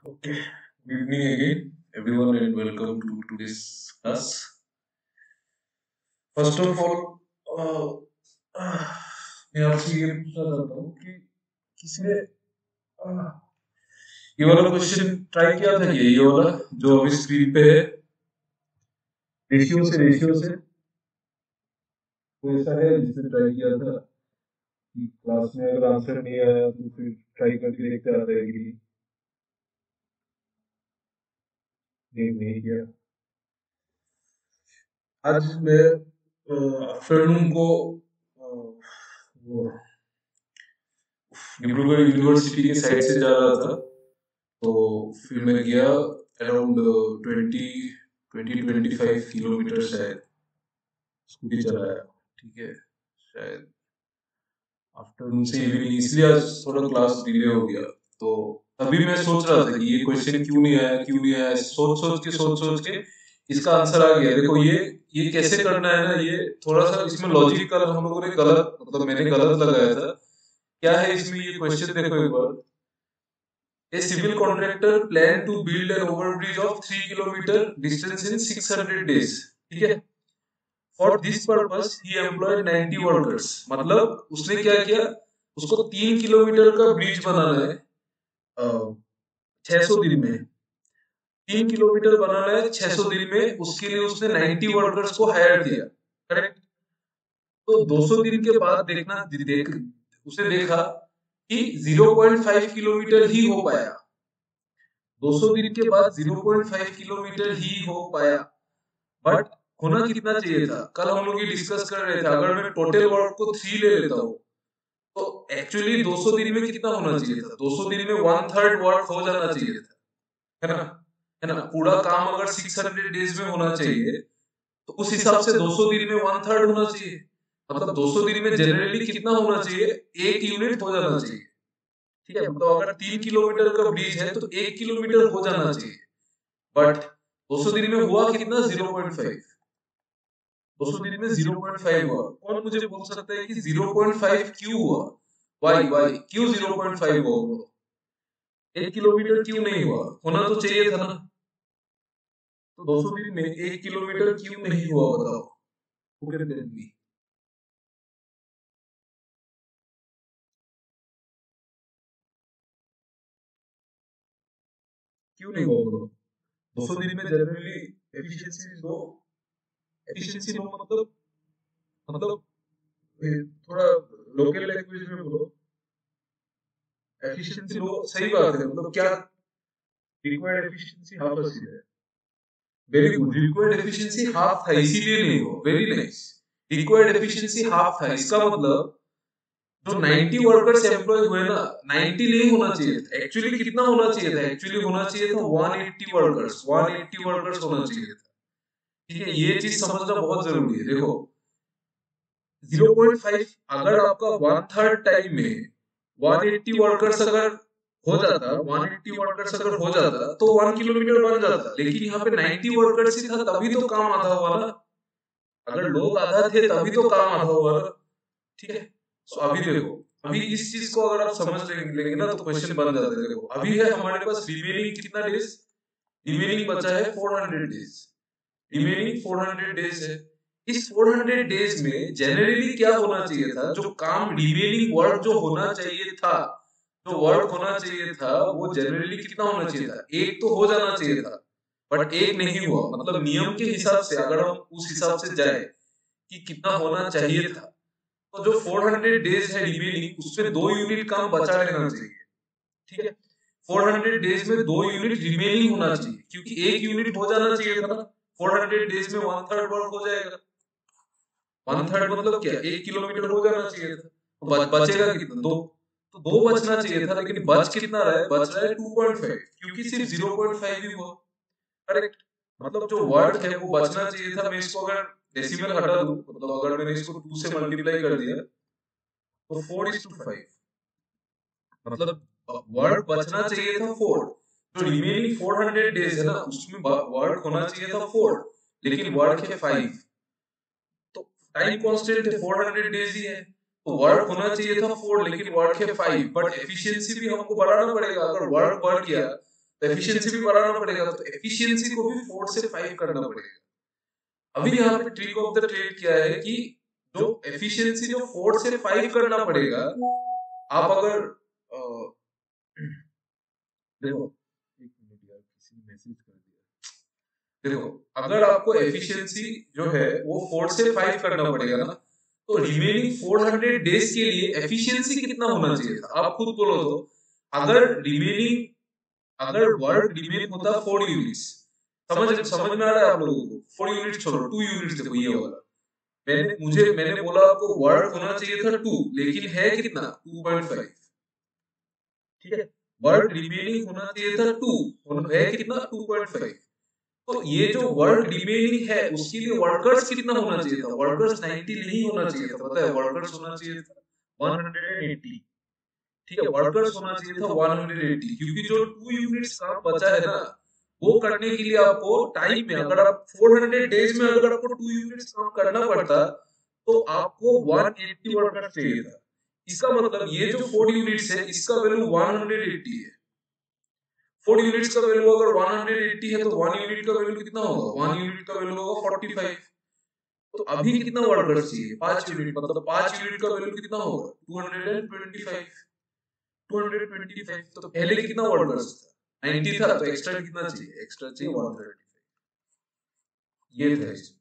Okay, good evening again, everyone, and welcome to today's class. First of all, मैं आपसे ये पूछना चाहता हूँ कि किसी ने uh, ये वाला क्वेश्चन ट्राई किया था कि ये वाला जो अभी स्क्रीन पे है, रेशियो से कोई ऐसा है जिसने ट्राई किया था कि क्लास में अगर आंसर नहीं आया तो फिर ट्राई करके देखते आता है कि नहीं किया। आज मैं आफ्टरनून को वो डिब्रूगढ़ यूनिवर्सिटी के साइड से जा रहा था, तो फिर मैं गया अराउंड 20-25 किलोमीटर शायद स्कूटी चलाया। ठीक है, शायद आफ्टरनून से इवनिंग, इसलिए आज थोड़ा क्लास डिले हो गया। तो तभी मैं सोच रहा था कि ये क्वेश्चन क्यों नहीं आया, सोच सोच के इसका आंसर आ गया। देखो ये कैसे करना है ना, ये थोड़ा सा इसमें लॉजिक का हम लोगों ने गलत, मतलब मैंने गलत लगाया था। क्या है इसमें, ये क्वेश्चन देखो एक बार। A civil contractor planned to build an overbridge of 3 kilometer distance in 600 days. ठीक है। For this purpose, he employed 90 workers. मतलब उसने क्या किया, उसको 3 किलोमीटर का ब्रिज बनाना है 600 दिन में। 3 किलोमीटर बनाना है 600 दिन में, उसके लिए उसने 90 वर्कर्स को हायर किया। करेक्ट। तो 200 दिन के बाद उसने देखा कि 0.5 किलोमीटर ही हो पाया। 200 दिन के बाद 0.5 किलोमीटर ही हो पाया, बट होना कितना चाहिए था। कल हम लोग ये डिस्कस कर रहे थे, अगर मैं टोटल वर्क को 3 ले लेता हूँ तो एक्चुअली 200 दिन में कितना होना चाहिए था। 200 दिन में 1/3 वर्क हो जाना चाहिए था, है ना। पूरा काम अगर 600 डेज में होना चाहिए तो उस हिसाब से 200 दिन में 1/3 होना चाहिए। मतलब 200 दिन में जनरली कितना होना चाहिए, 1 यूनिट हो जाना चाहिए। ठीक है, मतलब अगर 3 किलोमीटर का ब्रिज है तो 1 किलोमीटर हो जाना चाहिए, बट 200 दिन में हुआ कितना, 0.5। 200 दिन में 0.5 हुआ। कौन मुझे बोल सकता है कि 0.5 क्यों हुआ, वाई क्यों 0.5 हुआ, 1 किलोमीटर क्यों नहीं हुआ, होना तो चाहिए था ना। तो 200 दिन में 1 किलोमीटर क्यों नहीं हुआ, बताओ। Who can tell me? क्यों नहीं हुआ बोलो। 200 दिन में जनरली एफिशिएंसी लो, एफिशिएंसी लो मतलब थोड़ा लोकल लैंग्वेज में बोलो, एफिशिएंसी लो। सही बात है, मतलब क्या रिक्वायर्ड एफिशिएंसी हाफ है। Very good, required efficiency half था इसीलिए नहीं हुआ। Very nice, required efficiency half था, इसका मतलब जो 90 वर्कर्स एम्प्लॉय हुए ना, 90 नहीं होना चाहिए था। एक्चुअली कितना होना चाहिए था, एक्चुअली होना चाहिए था 180 वर्कर्स, 180 वर्कर्स होना चाहिए था। ठीक है, ये चीज समझना बहुत जरूरी है। देखो 0.5, अगर आपका 1/3 टाइम में 180 वर्कर्स अगर हो जाता, 180 वर्कर्स अगर हो जाता तो 1 किलोमीटर बन जाता। लेकिन यहाँ पे 90 वर्कर्स ही था, तभी तो काम आधा हुआ ना। अगर लोग आधा थे तभी तो काम आधा हुआ ना। ठीक है। तो अभी देखो, अभी इस चीज को अगर आप समझ लेंगे ना तो क्वेश्चन बन जाता है। देखो अभी है हमारे पास रिमेनिंग कितना डेज, रिमेनिंग बचा है 400 डेज, रिमेनिंग 400 डेज है। इस 400 डेज में जनरली क्या होना चाहिए था, जो काम रिमेनिंग वर्क जो होना चाहिए था, जो वर्क होना चाहिए था वो जनरली कितना होना चाहिए था, एक तो हो जाना चाहिए था, बट एक नहीं हुआ। मतलब नियम के हिसाब से अगर हम उस हिसाब से जाए कि कितना होना चाहिए था, तो जो 400 डेज है रिमेनिंग, उसमें 2 यूनिट काम बचा लेना चाहिए। ठीक है, 400 डेज में 2 यूनिट रिमेनिंग होना चाहिए, क्योंकि 1 यूनिट हो जाना चाहिए था ना। 400 डेज में 1/3 वर्क हो जाएगा। 1/3 मतलब क्या, 1 किलोमीटर हो जाना चाहिए था। तो बचेगा कितना, दो। तो दो बचना चाहिए था, लेकिन बच कितना रहा है, बच रहा है 2.5, क्योंकि सिर्फ 0.5 ही हुआ। करेक्ट। मतलब जो वर्क है वो बचना चाहिए था। मैं इसको अगर डेसिमल हटा दूं, मतलब अगर मैंने इसको 2 से मल्टीप्लाई कर दिया तो 4:5, मतलब वर्क बचना चाहिए था 4। जो रिमेनिंग 400 डेज है ना, उसमें वर्क होना चाहिए था 4, लेकिन वर्क है 5। तो टाइम कांस्टेंट है, 400 डेज ही है, तो वर्क होना चाहिए था 4, लेकिन वर्क है 5। बट एफिशिएंसी भी हमको बढ़ाना पड़ेगा। अगर वर्क बढ़ गया तो एफिशिएंसी भी बढ़ाना पड़ेगा, तो एफिशिएंसी को भी 4 से 5 करना पड़ेगा। अभी यहाँ पे ट्रिक ऑफ द ट्रेड क्या है कि जो एफिशिएंसी जो 4 से 5 करना पड़ेगा, आप अगर देखो, एक मिनट यार, किसी ने मैसेज कर दिया। देखो, अगर आपको एफिशिएंसी जो है वो 4 से 5 करना पड़ेगा ना, तो रिमेनिंग 400 डेज के लिए एफिशिएंसी कितना होना चाहिए था, आप खुद बोलो तो। अगर वर्क रिमेन होता 4 यूनिट्स, समझ में आ रहा है आप लोगों को? 4 यूनिट्स छोड़ो, 2 यूनिट्स देखो ये वाला, मैंने बोला आपको वर्क होना चाहिए था 2, लेकिन है कितना 2.5, ठीक है। वर्क रिमेनिंग होना चाहिए था 2, है कितना 2.5। तो ये जो वर्क रिमेनिंग है उसके लिए वर्कर्स कितना होना चाहिए था, वर्कर्स 90 नहीं होना चाहिए था, पता है, वर्कर्स होना चाहिए था 180, ठीक है। वर्कर्स होना चाहिए था 180, क्योंकि जो 2 यूनिट्स काम बचा है ना, वो करने के लिए आपको टाइम में, अगर आप 400 डेज में अगर आपको 2 यूनिट्स काम करना पड़ता, तो आपको 180 वर्कर्स चाहिए था। इसका मतलब ये जो 4 यूनिट्स है इसका वैल्यू 180 है। 4 यूनिट्स का वैल्यू अगर 180 है तो 1 यूनिट का वैल्यू कितना होगा, 1 यूनिट का वैल्यू होगा 45। तो अभी कितना वर्कर्स चाहिए, 5 यूनिट, मतलब 5 यूनिट का वैल्यू कितना होगा 225। 225, तो पहले कितना वर्कर्स था 90 था, तो एक्स्ट्रा कितना चाहिए, एक्स्ट्रा चाहिए 135। ये था इसमें,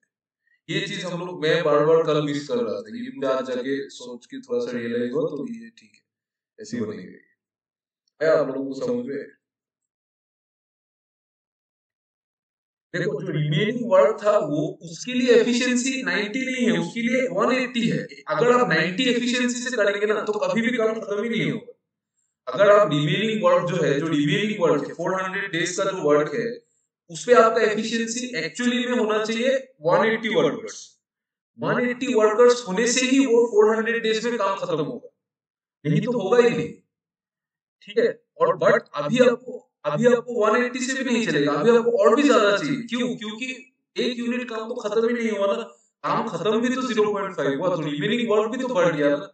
ये चीज हम लोग, मैं बार बार कल मिस कर रहा था, ये मुझे आज जाके सोच के थोड़ा सा रियलाइज हुआ, तो ये ठीक है, ऐसी बनी गई है। आप लोगों को समझ में? देखो, जो रिमेनिंग वर्क था वो, उसके लिए एफिशिएंसी 90 नहीं है, उसके लिए 180 है। अगर आप 90 एफिशिएंसी से करेंगे ना, तो कभी भी काम खत्म ही नहीं होगा। अगर आप रिमेनिंग वर्क जो है, जो रिमेनिंग वर्क है 400 डेज का जो वर्क है, उसपे आपका एफिशिएंसी एक्चुअली में होना चाहिए 180 वर्कर्स। 180 वर्कर्स होने से ही वो 400 डेज में काम खत्म होगा, नहीं तो होगा ही नहीं, ठीक है। और बट अभी आपको 180 से भी नहीं चलेगा, अभी आपको और भी ज्यादा चाहिए। क्यों? क्योंकि एक यूनिट काम तो खत्म ही नहीं हुआ ना, काम खत्म भी तो 0.5 हुआ, तो रिमेनिंग वर्क भी तो बढ़ गया ना,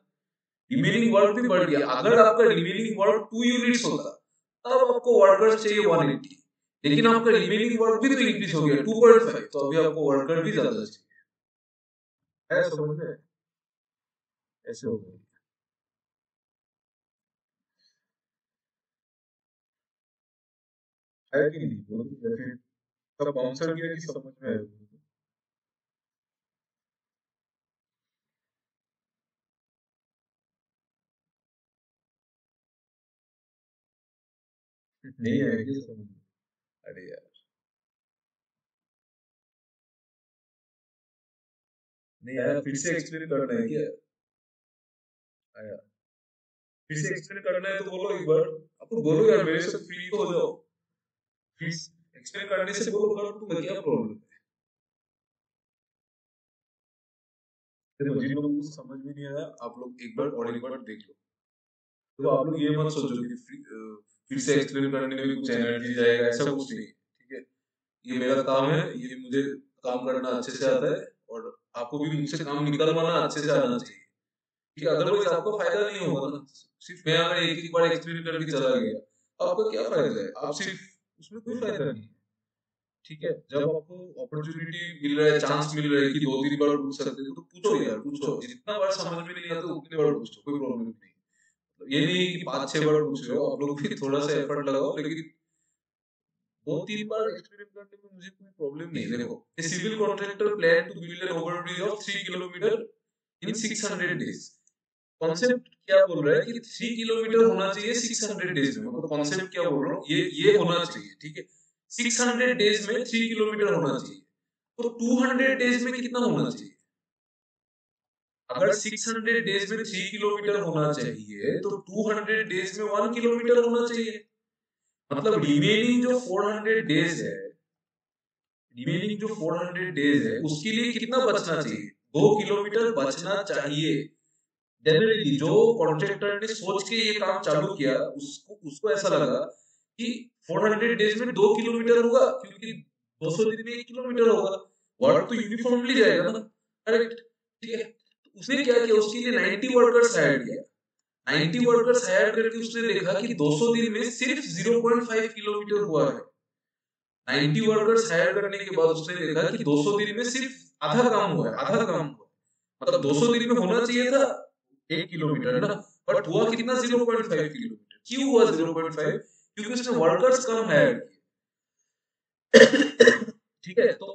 रिमेनिंग वर्क भी बढ़ गया। अगर आपका रिमेनिंग वर्क 2 यूनिट्स होता, तब आपको वर्कर्स चाहिए 180, लेकिन आपका रिमेनिंग वर्क भी तो इंक्रीज हो गया 2.5, तो अभी आपको वर्कर भी ज्यादा चाहिए। है समझ में? ऐसे हो गया है कि नहीं, बोलो तो, या फिर सब आंसर किया कि समझ में आया? नहीं आया कि समझ में? अरे यार, नहीं आया, फिर से एक्सप्लेन करना है क्या? आया, फिर से एक्सप्लेन करना है तो बोलो एक बार, आप तो बोलो यार, मेरे से फ्री तो हो जाओ, फिर एक्सप्लेन करने से बोलो, कर दूंगा, क्या प्रॉब्लम है? देखो, जिन लोगों को समझ में नहीं आया, आप लोग एक बार और एक बार देख लो। तो आप लोग ये मत सोचो कि फिर से एक्सप्लेन करने में भी कुछ एनर्जी जाएगा, ऐसा कुछ नहीं, ठीक है। ये मेरा काम है, ये मुझे काम करना अच्छे से आता है, और आपको भी मुझसे काम निकलवाना अच्छे से आना चाहिए, ठीक है। अदरवाइज आपको फायदा नहीं होगा ना, सिर्फ मैं अगर एक एक बार एक्सप्लेन करके चला गया, आपका क्या फायदा है, आप सिर्फ, उसमें कोई फायदा नहीं है, ठीक है। जब आपको अपॉर्चुनिटी मिल रहा है, चांस मिल रहा है कि 2-3 बार पूछ सकते हो, तो पूछो यार, पूछो, जितना बार समझ में नहीं आता उतनी बार पूछो, कोई प्रॉब्लम नहीं। ये नहीं कि 5-6 बार पूछ रहे हो, आप लोग भी थोड़ा सा एफर्ट लगाओ, लेकिन 2-3 बार एक्सपेरिमेंट करने में मुझे कोई प्रॉब्लम नहीं है। देखो, a civil contractor plan to build an overbridge of 3 kilometre in 600 days. Concept क्या बोल रहा है कि 3 किलोमीटर होना चाहिए 600 डेज में, मतलब कॉन्सेप्ट क्या बोल रहा हूँ, ये होना चाहिए, ठीक है। 600 डेज में 3 किलोमीटर होना चाहिए, तो 200 डेज में कितना होना चाहिए? अगर 600 डेज में 3 किलोमीटर होना चाहिए, तो 200 डेज में 1 किलोमीटर होना चाहिए। मतलब रिमेनिंग जो 400 डेज है, रिमेनिंग जो 400 डेज है, उसके लिए कितना बचना चाहिए? 2 किलोमीटर बचना चाहिए। जनरली जो कॉन्ट्रैक्टर ने सोच के ये काम चालू किया, उसको ऐसा लगा कि 400 डेज में 2 किलोमीटर होगा, क्योंकि 200 दिन में 1 किलोमीटर होगा, वर्क तो यूनिफॉर्मली जाएगा ना, करेक्ट, ठीक है। उसने क्या किया, उसके लिए 90 वर्कर्स हायर किया, 90 वर्कर्स हायर करके उसने देखा कि 200 दिन में सिर्फ 0.5 किलोमीटर हुआ है। 90 वर्कर्स हायर करने के बाद उसने देखा कि 200 दिन में सिर्फ आधा काम हुआ है, आधा काम हुआ है। मतलब 200 दिन में होना चाहिए था 1 किलोमीटर ना, बट हुआ कितना, 0.5 किलोमीटर। क्यों हुआ 0.5? क्योंकि उसने वर्कर्स कम हायर किए। ठीक है, तो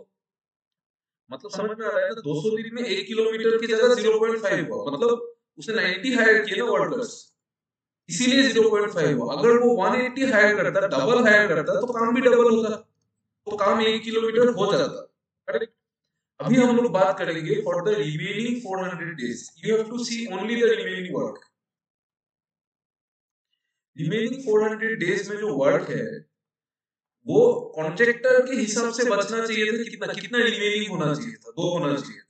मतलब समझ में आ रहा है ना, 200 दिन में 1 किलोमीटर की जगह 0.5 हुआ, मतलब उसने 90 हायर किए ना वर्कर्स, इसीलिए 0.5 हुआ। अगर वो 180 हायर करता, डबल हायर करता, तो काम भी डबल होता, तो काम 1 किलोमीटर हो जाता। करेक्ट। अभी हम लोग बात करेंगे for the remaining 400 days, you have to see only the remaining work. Remaining 400 days में जो वर्क है वो कॉन्ट्रैक्टर के हिसाब से बचना चाहिए था। कितना कितना रिमेनिंग होना चाहिए था, 2 होना चाहिए था,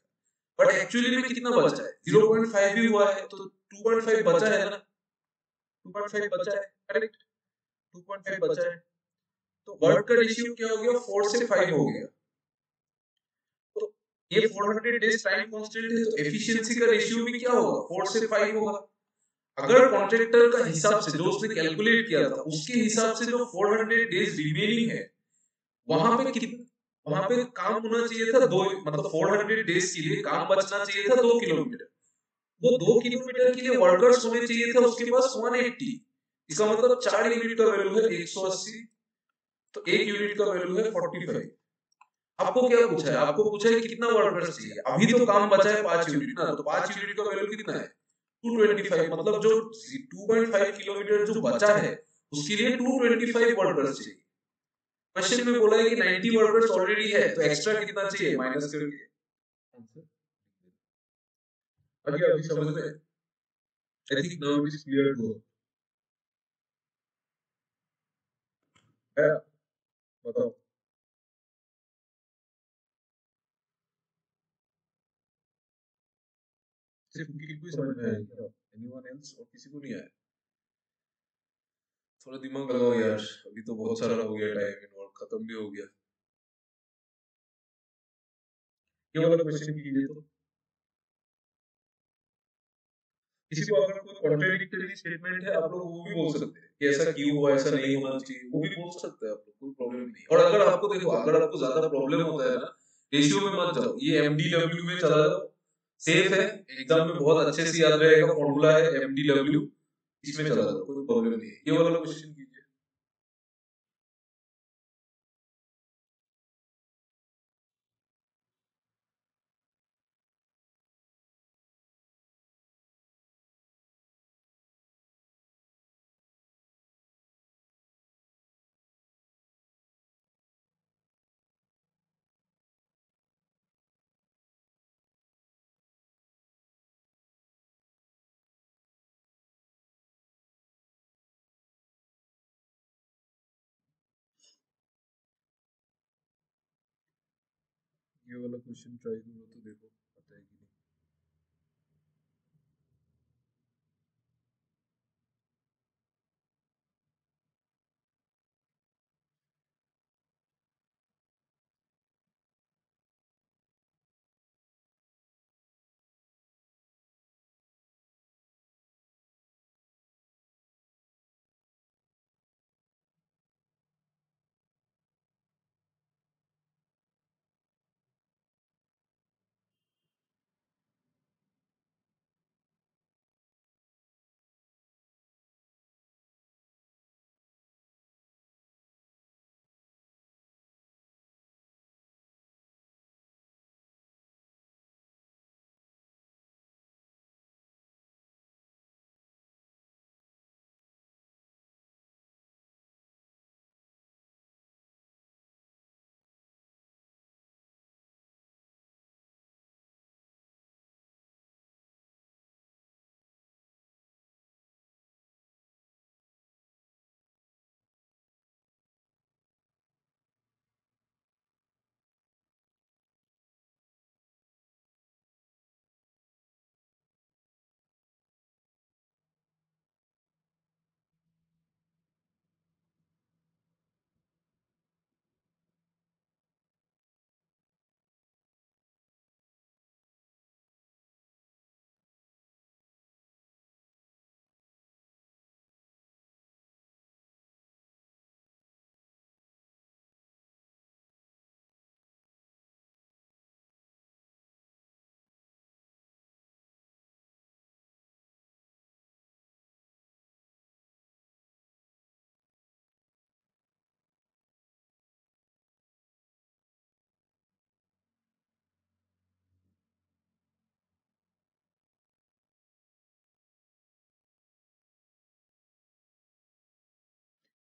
बट एक्चुअली में कितना बचा है, 0.5 ही हुआ है, तो 2.5 बचा है ना, 2.5 बचा है। करेक्ट, 2.5 बचा है, तो वर्क का रेशियो क्या हो गया, 4 से 5 हो गया। तो ये 400 डेज टाइम कांस्टेंट है, तो एफिशिएंसी का रेशियो भी क्या होगा, 4 से 5 होगा। अगर कॉन्ट्रैक्टर का हिसाब से जो उसने कैलकुलेट किया था उसके हिसाब से जो 400 डेज रिमेनिंग है, वहां पे कितना, वहां पे काम होना चाहिए था दो, मतलब 400 डेज के लिए काम बचना चाहिए था 2 किलोमीटर। वो 2 किलोमीटर के लिए वर्कर्स होने चाहिए थे उसके पास 180। इसका मतलब 4 यूनिट का वैल्यू है 180, तो 1 यूनिट का वैल्यू है 45। आपको क्या पूछा है, आपको पूछा है कितना वर्कर्स चाहिए। अभी तो काम बचा है 5 यूनिट ना, तो 5 यूनिट का वैल्यू कितना है, 225। मतलब जो 2.5 किलोमीटर जो बचा है उसके लिए 225 वर्कर्स चाहिए। क्वेश्चन में बोला है कि 90 वर्कर्स ऑलरेडी है, तो एक्स्ट्रा कितना चाहिए, माइनस करके आंसर। अभी अभी समझ में, I think now it is clear to है। बताओ, सिर्फ उनकी कोई समझ में आया क्या, एनीवन एल्स, और किसी को नहीं आया? थोड़ा दिमाग लगाओ यार, अभी तो बहुत सारा हो गया टाइम, इन्वॉल्व खत्म भी हो गया। ये वाला क्वेश्चन कीजिए तो, किसी को अगर कोई कॉन्ट्राडिक्टरी स्टेटमेंट है आप लोग वो भी बोल सकते हैं कि ऐसा क्यों हुआ, ऐसा नहीं होना चाहिए, वो भी बोल सकते हैं आप लोग, कोई प्रॉब्लम नहीं। और अगर आपको देखो, अगर आपको ज्यादा प्रॉब्लम होता है ना, रेशियो में मत जाओ, ये एमडीडब्ल्यू में चला जाओ, सेफ है, एग्जाम में बहुत अच्छे से याद रहेगा, फॉर्मूला है एमडीडब्ल्यू, इसमें चला जाओ, कोई प्रॉब्लम नहीं है। ये वाला क्वेश्चन कीजिए। ये वाला क्वेश्चन ट्राई करो तो देखो आता है कि नहीं।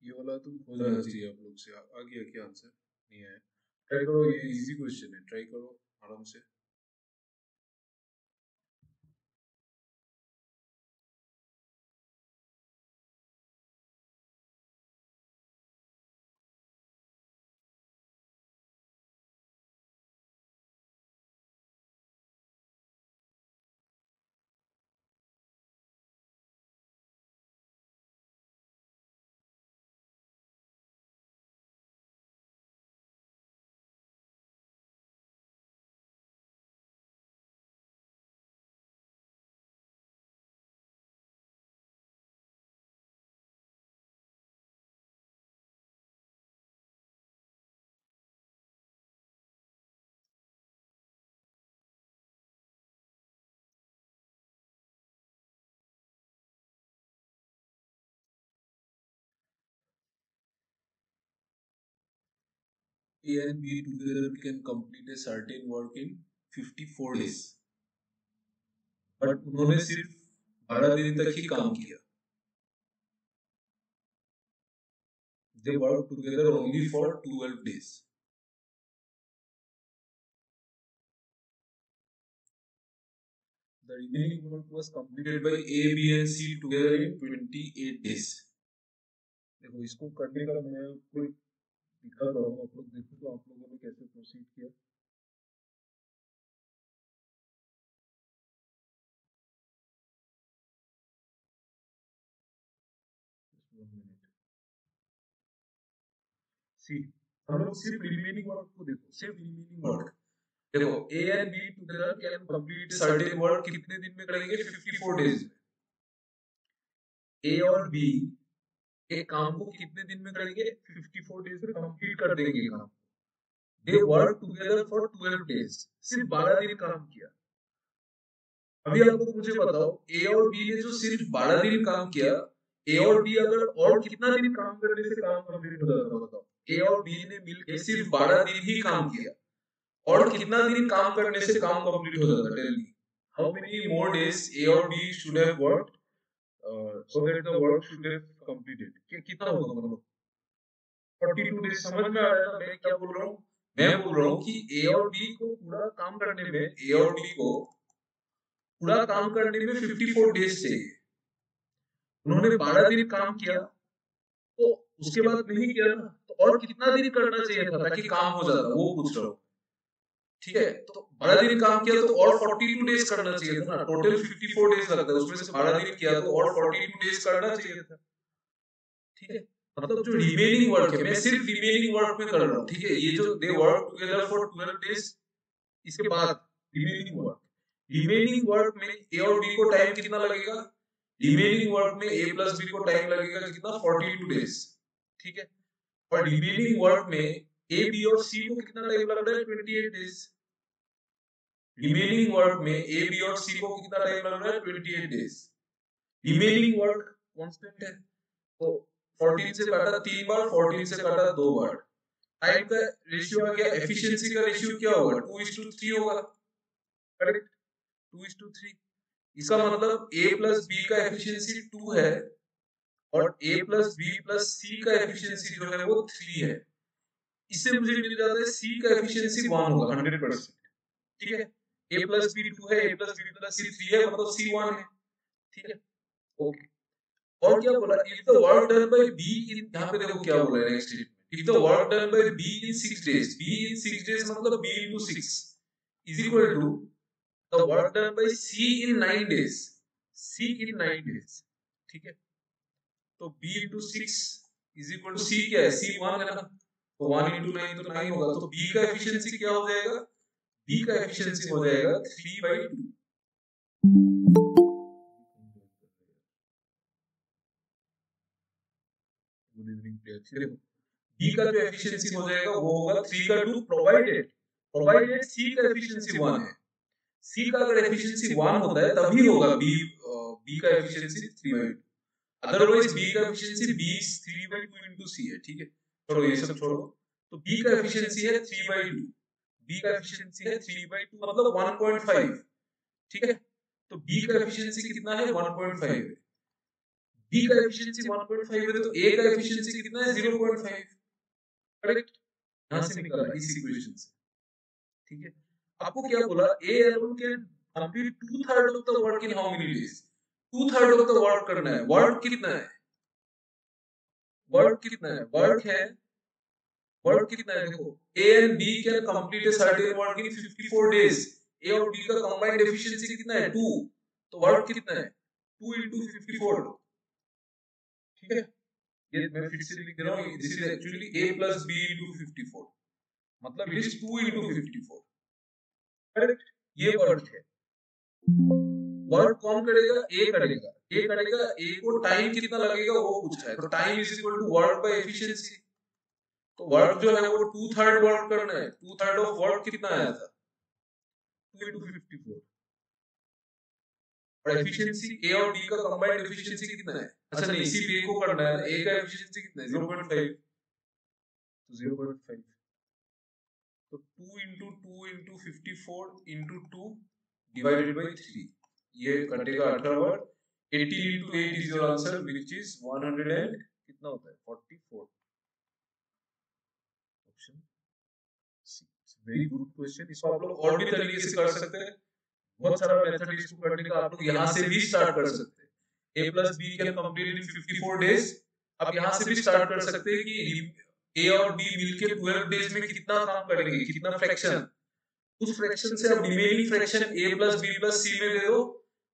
ये वाला तो हो जाना चाहिए आप लोग से। आ गया क्या आंसर? नहीं आया। ट्राई करो, ये इजी क्वेश्चन है, ट्राई करो आराम से। A and B together can complete a certain work in 54 days. But उन्होंने सिर्फ 12 दिन तक ही काम किया। They worked together only for 12 days. The remaining work was completed by A, B and C together in 28 days. देखो इसको करने का मैं कोई दिखा रहा हूँ, आप लोग देखो तो आप लोगों ने कैसे प्रोसीड किया। सी हम लोग सिर्फ रिमेनिंग वर्क को देखो, सिर्फ रिमेनिंग वर्क देखो। A and be together can complete certain work कितने दिन में करेंगे? 54 डेज में। ए और बी एक काम को कितने दिन में करेंगे? 54 डेज में कंप्लीट कर देंगे काम। They work together for 12 days, सिर्फ 12 दिन काम किया। अभी आप लोग मुझे बताओ, ए और बी ने जो सिर्फ 12 दिन काम किया, ए और बी अगर और कितना दिन काम करने से काम कंप्लीट हो जाता, बताओ। ए और बी ने मिलकर सिर्फ 12 दिन ही काम किया, और कितना दिन काम करने से काम कंप्लीट हो जाता? Tell me how many more days A और B should have worked so that the work should have completed। कितना होगा मतलब 42 डेज। समझ में आ रहा है ना मैं क्या बोल रहा हूँ? मैं बोल रहा हूँ कि ए और बी को पूरा काम करने में, ए और बी को पूरा काम करने में 54 डेज चाहिए। उन्होंने 12 दिन काम किया, तो उसके बाद नहीं किया ना, तो और कितना दिन करना चाहिए था ताकि काम हो जाता, वो पूछ रहा हूँ। ठीक है, तो 12 दिन काम किया तो और 42 डेज करना चाहिए था ना। टोटल 54 डेज लगता है, उसमें से 12 दिन किया तो और 42 डेज करना चाहिए था। ठीक है, मतलब जो रिमेनिंग वर्क है, मैं सिर्फ रिमेनिंग वर्क में कर रहा हूँ। ठीक है, ये जो they work together for 12 days, इसके बाद रिमेनिंग वर्क में ए और बी को टाइम कितना लगेगा? रिमेनिंग वर्क में ए प्लस बी को टाइम लगेगा कितना? 42 डेज। ठीक है, और रिमेनिंग वर्क में ए बी और सी को कितना टाइम लग रहा है? 28 डेज। रिमेनिंग वर्क में ए बी और सी को कितना टाइम लग रहा है? 28 डेज। रिमेनिंग वर्क कांस्टेंट है, तो 14 से काटा 3 बार, 14 से काटा 2 बार। टाइम का रेशियो आ गया, एफिशिएंसी का रेशियो क्या होगा? 2:3 होगा। करेक्ट, 2:3। इसका मतलब a प्लस बी का एफिशिएंसी 2 है, और a plus B plus C का एफिशिएंसी जो है वो 3 है। इससे मुझे मिल जाता है c का एफिशिएंसी 1 होगा 100%। ठीक है, a प्लस बी 2 है, a प्लस बी प्लस सी 3 है, मतलब c 1 है। ठीक है, ओके। और क्या बोला? If the work done by B in, यहाँ पे देखो क्या बोला है next statement. If the work done by B in 6 days, B in 6 days मतलब b into 6 is equal to the work done by C in 9 days, C in 9 days. ठीक है, तो b into 6 is equal to c क्या है? c 1 है ना, तो 1 into 9 तो 9 होगा। तो b का एफिशिएंसी क्या हो जाएगा? b का एफिशिएंसी हो जाएगा 3/2। Good evening player. B का जो एफिशिएंसी हो जाएगा वो होगा 3/2, प्रोवाइडेड C का एफिशिएंसी 1 है। C का अगर एफिशिएंसी 1 होता है तभी होगा B का एफिशिएंसी 3/2। अदरवाइज B का एफिशिएंसी B 3/2 into C है। ठीक है, छोड़ो ये सब छोड़ो। तो B का एफिशिएंसी है 3/2, B का एफिशिएंसी है 3/2 मतलब 1.5। ठीक है, तो B का एफिशिएंसी कितना है? 1.5 है। बी का एफिशिएंसी 1.5 है तो ए का एफिशिएंसी कितना है 0.5, करेक्ट। यहां से निकला इस इक्वेशन से, ठीक है। आपको क्या बोला, ए alone can complete 2/3 of the work in how many days, 2/3 of the work करना है। वर्क कितना है, वर्क कितना है, वर्क है, वर्क कितना है देखो, A and B can complete a certain work in 54 days. A और बी का कंबाइंड एफिशिएंसी कितना है 2, तो वर्क कितना है 2 into 54, ठीक है। ये मैं फिर से लिख रहा हूं, this is actually a plus b into 54, मतलब इट इज 2 into 54, करेक्ट। ये वर्क है, वर्क कौन करेगा, ए करेगा, ए करेगा। ए को टाइम कितना लगेगा वो पूछा है, तो time is equal to work by efficiency. तो वर्क जो है वो 2/3 वर्क करना है, 2/3 ऑफ वर्क कितना आया था 2 into 54, और एफिशिएंसी ए और बी का कंबाइंड एफिशिएंसी कितना है, अच्छा नहीं सिर्फ ए को करना है, ए का एफिशिएंसी कितना है 0.5, तो 0.5, तो 2 into 2 into 54 into 2 divided by 3, ये कटेगा 18 80 into 8 is your answer which is 100 and कितना होता है 44, option C. Very good question. इसको आप लोग और भी तरीके से कर सकते हैं, बहुत सारा मेथड इसको करने का, आप लोग यहाँ से भी स्टार्ट कर सकते हैं। a plus b can complete in 54 days, आप यहाँ से भी स्टार्ट कर सकते हैं कि a और b मिलके 12 डेज में कितना काम करेंगे, कितना फ्रैक्शन, उस फ्रैक्शन से आप remaining fraction a plus b plus c में दे दो,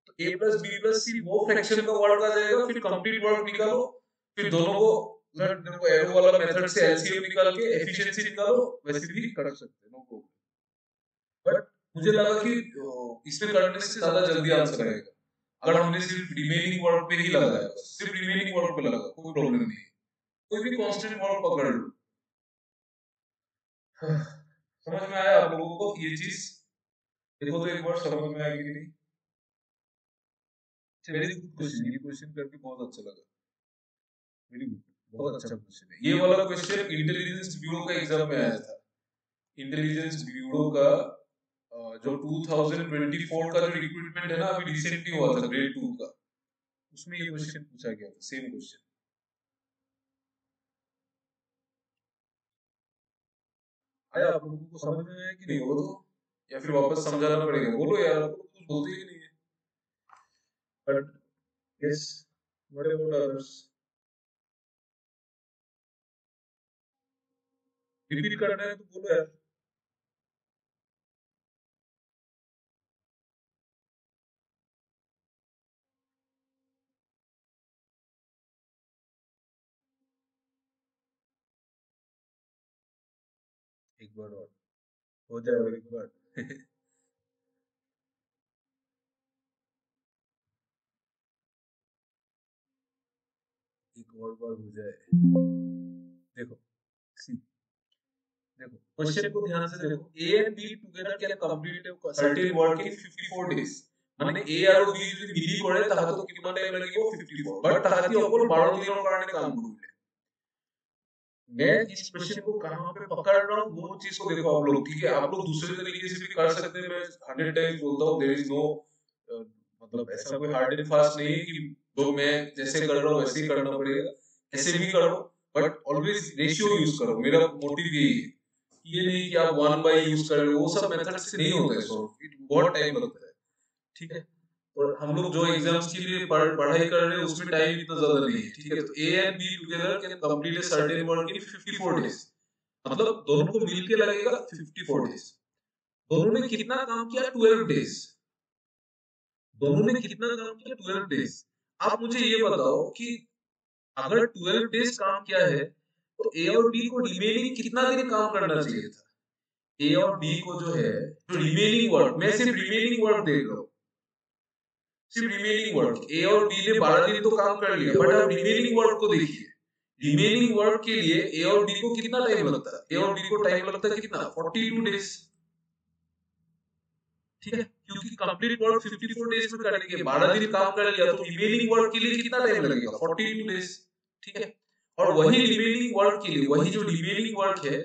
तो a plus b plus c वो फ्रैक्शन का वर्क आ जाएगा, फिर कंप्लीट वर्क निकालो, फिर दोनों को देखो एरो वाला मेथड से एलसीएम निकाल के एफिशिएंसी निकालो, वैसे भी कर सकते हैं, नो प्रॉब्लम। बट मुझे लगा कि इसमें करने से ज्यादा जल्दी आंसर आएगा अगर हमने सिर्फ रिमेनिंग वर्क पे ही लगाया, बस सिर्फ रिमेनिंग वर्क पे लगा, कोई प्रॉब्लम नहीं, कोई भी कांस्टेंट वर्क पकड़ लो। समझ में आया आप लोगों को ये चीज, देखो तो एक बार समझ में आएगी कि नहीं। वेरी गुड क्वेश्चन, ये क्वेश्चन करके बहुत अच्छा लगा, वेरी गुड, बहुत अच्छा क्वेश्चन है। ये वाला क्वेश्चन इंटेलिजेंस ब्यूरो का एग्जाम में आया था, इंटेलिजेंस ब्यूरो का जो 2024 का जो रिक्रूटमेंट है ना, अभी रिसेंटली हुआ था ग्रेड 2 का, उसमें ये क्वेश्चन पूछा गया था, सेम क्वेश्चन। आया आप लोगों को समझ में आया कि नहीं, बोलो तो, या फिर वापस समझाना पड़ेगा, बोलो यार, आप लोग कुछ बोलते ही नहीं है। But yes, what about others, repeat करना है तो बोलो यार। एक बार और हो जाए, एक बार एक और बार हो जाए। देखो सी, देखो क्वेश्चन को ध्यान से देखो, A and be together can complete a certain work in 54 days, মানে এ আর বি যদি মিলি করে তাহলে তো কিমান টাইম লাগিব 54, বাট তাহাতি অকল 12 দিনের কারণে কাম করবে। मैं इस क्वेश्चन को कहां पे पकड़ रहा हूं वो चीज को देखो आप लोग, ठीक है। आप लोग दूसरे तरीके से भी कर सकते हैं, मैं 100 टाइम्स बोलता हूं, देयर इज नो मतलब ऐसा कोई हार्ड एंड फास्ट नहीं है कि जो मैं जैसे कर रहा हूं वैसे ही करना पड़ेगा, ऐसे भी करो, बट ऑलवेज रेशियो यूज करो। मेरा मोटिव यही है, ये नहीं कि आप 1/, यूज कर रहे हो, वो सब मेथड से नहीं होता है सॉल्व, इट बहुत टाइम लगता है, ठीक है। और हम लोग जो एग्जाम्स के लिए पढ़ाई कर रहे हैं उसमें टाइम इतना ज्यादा नहीं है, ठीक है। तो ए and be together can complete a certain work in 54 days, मतलब दोनों को मिलके लगेगा 54 डेज। दोनों ने कितना काम किया 12 डेज, दोनों ने कितना काम किया 12 डेज। आप मुझे ये बताओ कि अगर 12 डेज काम किया है तो ए और बी को रिमेनिंग कितना दिन काम करना चाहिए था। ए और बी को जो है जो रिमेनिंग वर्क, मैं सिर्फ रिमेनिंग वर्क देख रहा हूं, सिर्फ रिमेनिंग वर्क, ए और बी ने 12 दिन तो काम कर लिया, बट आप रिमेनिंग वर्क को देखिए, रिमेनिंग वर्क के लिए ए और बी को कितना टाइम लगता है, ए और बी को टाइम लगता है कितना 42 डेज, ठीक है। क्योंकि कंप्लीट वर्क 54 डेज में करने के 12 दिन काम कर लिया, तो रिमेनिंग वर्क के लिए कितना टाइम लगेगा 42 डेज, ठीक है। और वही रिमेनिंग वर्क के लिए, वही जो रिमेनिंग वर्क है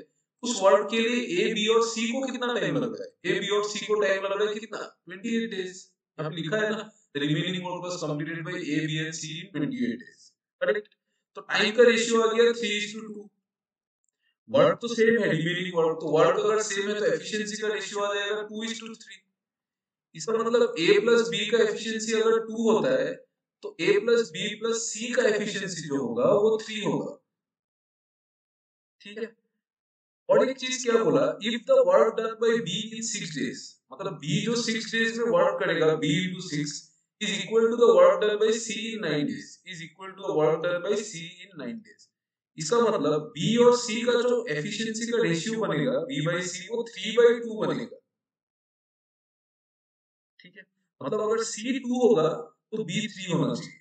उस वर्क के लिए ए बी और सी को कितना टाइम लग रहा है, ए बी और सी को टाइम लग रहा है कितना 28 डेज, यहाँ पे लिखा है ना, the remaining work was completed by A, B and C in 28 days, correct. तो टाइम का रेशियो आ गया 3:2। वर्क तो सेम है, रिमेनिंग वर्क, तो वर्क अगर सेम है तो एफिशिएंसी का रेशियो आ जाएगा 2:3। इसका मतलब ए प्लस बी का एफिशिएंसी अगर 2 होता है तो ए प्लस बी प्लस सी का एफिशिएंसी जो होगा वो 3 होगा। ठीक है। और एक चीज क्या बोला, if the work done by B in 6 days, मतलब बी जो 6 days में वर्क करेगा, B into 6 is equal to the work done by C in 9 days, is equal to the work done by C in 9 days। इसका मतलब B और सी का जो efficiency का रेशियो बनेगा बी बाई सी वो 3/2 बनेगा। ठीक है। मतलब अगर सी 2 होगा तो बी 3 होना चाहिए।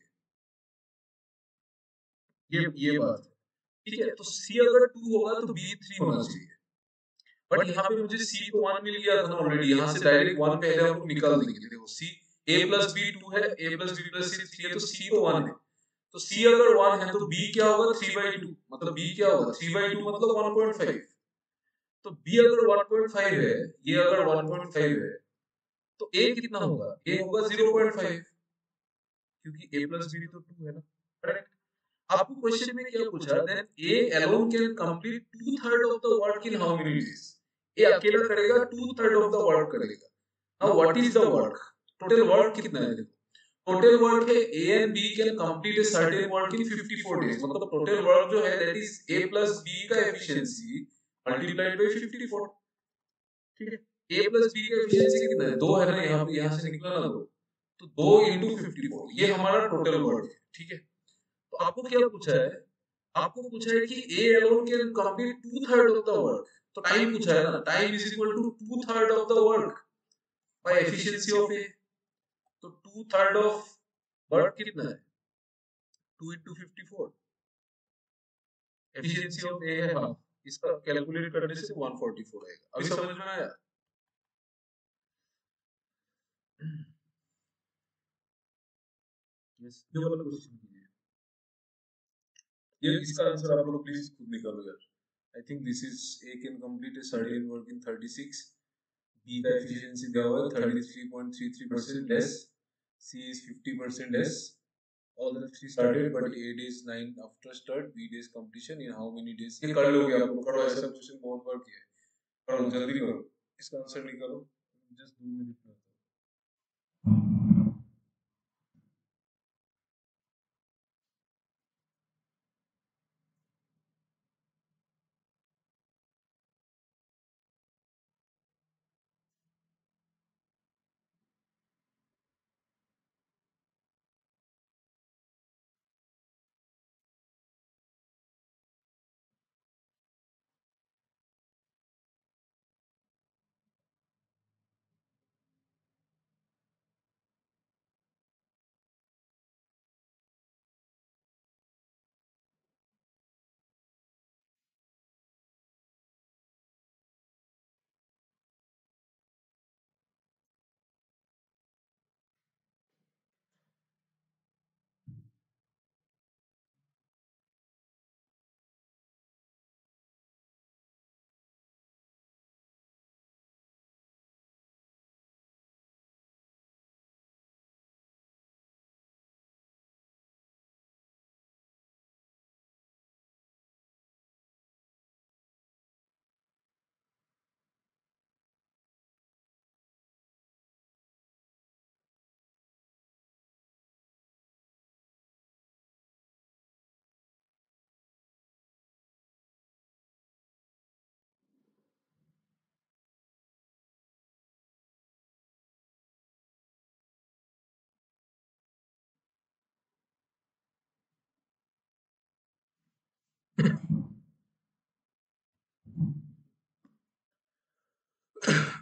ये बात है। ठीक है। तो सी अगर 2 होगा तो बी 3 होना चाहिए। बट यहाँ पे मुझे सी तो 1 मिल गया था ना ऑलरेडी, यहाँ से डायरेक्ट 1 पहले हम लोग निकाल देंगे। देखो सी ए प्लस बी 2 है, ए प्लस बी प्लस सी 3 है, तो सी तो 1 है। तो सी अगर 1 है तो बी क्या होगा 3/2, मतलब बी क्या होगा 3/2 मतलब 1.5। तो बी अगर 1.5 है, ये अगर 1.5 है तो ए कितना होगा, ए होगा 0.5, क्योंकि ए प्लस बी तो 2 है ना। करेक्ट। आपको क्वेश्चन में क्या पूछा, then A alone can complete 2/3 of the work in how many days. A अकेला करेगा 2/3 ऑफ द वर्क करेगा। Now what is the work, total work कितना है। टोटल वर्क है A and B can complete a certain work in 54 days, मतलब टोटल वर्क जो है that is A plus B का एफिशिएंसी मल्टीप्लाइड बाय 54। ठीक है। ए प्लस बी का एफिशिएंसी कितना है, 2 है ना, यहाँ पे यहाँ से निकला ना 2, तो 2 इंटू 54 ये हमारा टोटल वर्क है। ठीक है। तो आपको क्या पूछा है, आपको पूछा है कि A alone can complete 2/3 of the work, तो टाइम पूछा है ना, time is equal to 2/3 of the work by efficiency of A. तो 2/3 ऑफ वर्क कितना है, 2 इंटू 54, एफिशिएंसी ऑफ ए है हाफ, इसका कैलकुलेट करने से 144 आएगा। अभी समझ में आया। यस, ये वाला क्वेश्चन कीजिए। ये इसका आंसर आप लोग प्लीज खुद निकालो यार। I think this is a can complete a certain work in 36, B का एफिशिएंसी दिया हुआ है 33.33% less, C is 50% less, all the three started but A days 9 after start, B days completion in how many days। ये कर लोगे आप लोग, करो ऐसा क्वेश्चन बहुत बार किया है, करो जल्दी करो, इसका आंसर निकालो, जस्ट 2 मिनट में।